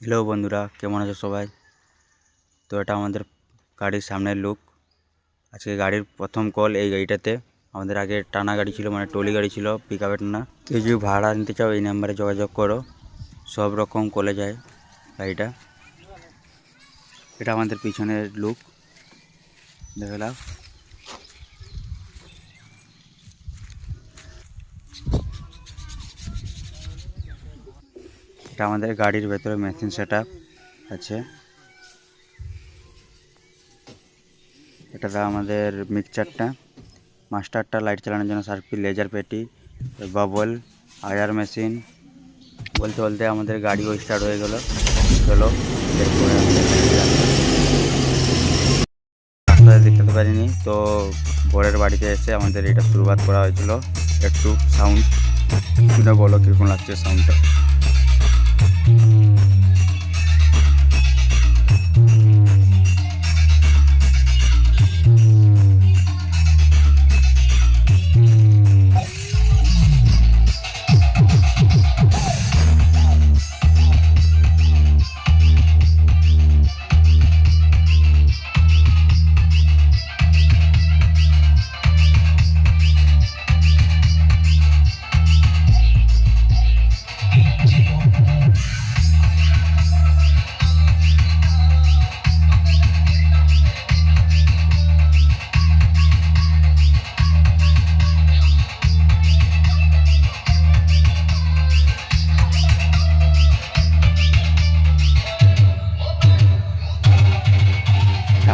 Hello বন্ধুরা, কেমন আছো সবাই? তো এটা আমাদের গাড়ির সামনের লুক। আজকে গাড়ির প্রথম কল এই গাড়িটাতে। আমাদের আগে টানা গাড়ি ছিল, মানে ট্রলি গাড়ি ছিল, পিক আপের টানা। তো যদি ভাড়া নিতে চাও এই নাম্বারে যোগাযোগ করো, সব রকম কলে যায় গাড়িটা। এটা আমাদের পিছনের লুক, দেখলাম। এটা আমাদের গাড়ির ভেতরে মেশিন সেট আছে। এটা আমাদের মিক্সচারটা, মাস্টারটা, লাইট চালানোর জন্য সার্কিট, লেজার পেটি, বাবল, আয়ার মেশিন। বলতে বলতে আমাদের গাড়িও স্টার্ট হয়ে গেল। চলো এরপরে রাস্তায় দেখতে পারিনি, তো বরের বাড়িতে এসে আমাদের এটা শুরুয়াত করা হয়েছিল। একটু সাউন্ড শুনে বলো কীরকম লাগছে সাউন্ডটা।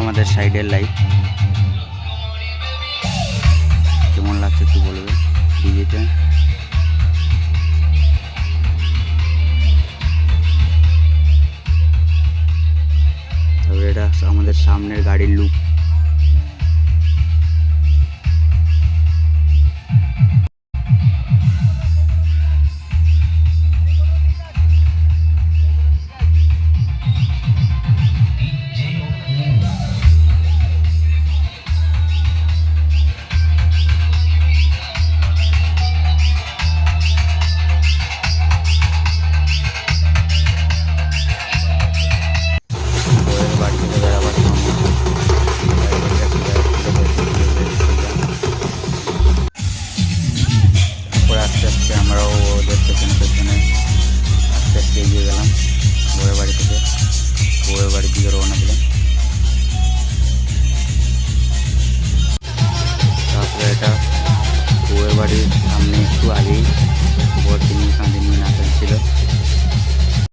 আমাদের সাইডের লাইট কেমন লাগছে একটু বলবে ডিজেটা। তবে এটা আমাদের সামনের গাড়ির লুক।